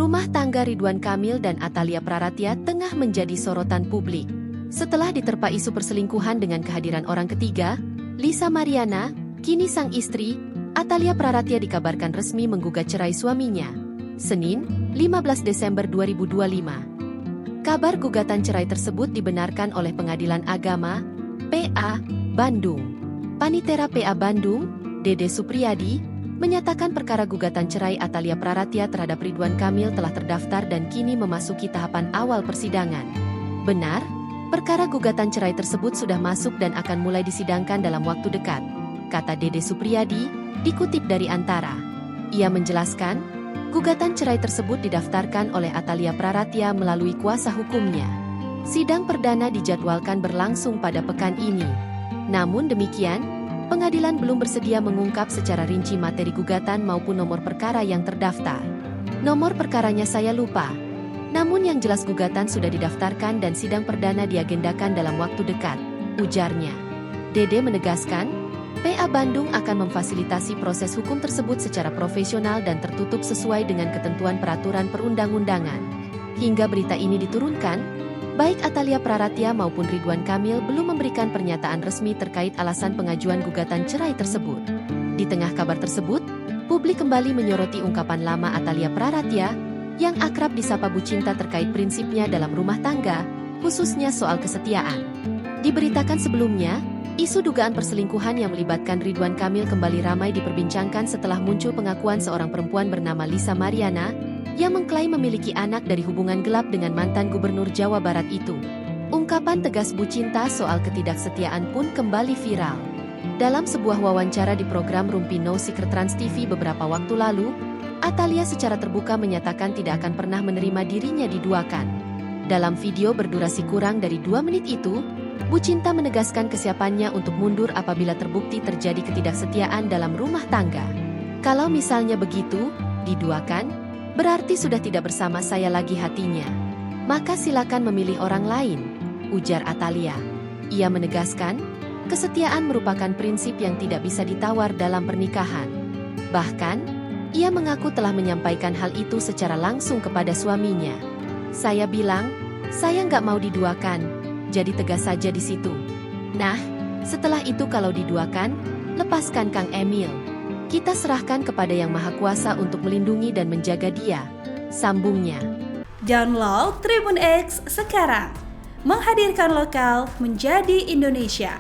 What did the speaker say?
rumah tangga Ridwan Kamil dan Atalia Praratya tengah menjadi sorotan publik. Setelah diterpa isu perselingkuhan dengan kehadiran orang ketiga, Lisa Mariana, kini sang istri, Atalia Praratya dikabarkan resmi menggugat cerai suaminya. Senin, 15 Desember 2025. Kabar gugatan cerai tersebut dibenarkan oleh Pengadilan Agama, PA, Bandung. Panitera PA Bandung, Dede Supriyadi, menyatakan perkara gugatan cerai Atalia Praratya terhadap Ridwan Kamil telah terdaftar dan kini memasuki tahapan awal persidangan. Benar, perkara gugatan cerai tersebut sudah masuk dan akan mulai disidangkan dalam waktu dekat, kata Dede Supriyadi, dikutip dari Antara. Ia menjelaskan, gugatan cerai tersebut didaftarkan oleh Atalia Praratya melalui kuasa hukumnya. Sidang perdana dijadwalkan berlangsung pada pekan ini. Namun demikian, pengadilan belum bersedia mengungkap secara rinci materi gugatan maupun nomor perkara yang terdaftar. Nomor perkaranya saya lupa. Namun yang jelas gugatan sudah didaftarkan dan sidang perdana diagendakan dalam waktu dekat, ujarnya. Dede menegaskan, PA Bandung akan memfasilitasi proses hukum tersebut secara profesional dan tertutup sesuai dengan ketentuan peraturan perundang-undangan. Hingga berita ini diturunkan, baik Atalia Praratya maupun Ridwan Kamil belum memberikan pernyataan resmi terkait alasan pengajuan gugatan cerai tersebut. Di tengah kabar tersebut, publik kembali menyoroti ungkapan lama Atalia Praratya yang akrab disapa Bu Cinta terkait prinsipnya dalam rumah tangga, khususnya soal kesetiaan. Diberitakan sebelumnya, isu dugaan perselingkuhan yang melibatkan Ridwan Kamil kembali ramai diperbincangkan setelah muncul pengakuan seorang perempuan bernama Lisa Mariana yang mengklaim memiliki anak dari hubungan gelap dengan mantan gubernur Jawa Barat itu. Ungkapan tegas Bu Cinta soal ketidaksetiaan pun kembali viral. Dalam sebuah wawancara di program Rumpi No Secret Trans TV beberapa waktu lalu, Atalia secara terbuka menyatakan tidak akan pernah menerima dirinya diduakan. Dalam video berdurasi kurang dari 2 menit itu, Bu Cinta menegaskan kesiapannya untuk mundur apabila terbukti terjadi ketidaksetiaan dalam rumah tangga. Kalau misalnya begitu, diduakan, berarti sudah tidak bersama saya lagi hatinya. Maka silakan memilih orang lain, ujar Atalia. Ia menegaskan, kesetiaan merupakan prinsip yang tidak bisa ditawar dalam pernikahan. Bahkan, ia mengaku telah menyampaikan hal itu secara langsung kepada suaminya. Saya bilang, saya nggak mau diduakan, jadi tegas saja di situ. Nah, setelah itu kalau diduakan, lepaskan Kang Emil. Kita serahkan kepada Yang Maha Kuasa untuk melindungi dan menjaga dia, sambungnya. Download Tribun X sekarang, menghadirkan lokal menjadi Indonesia.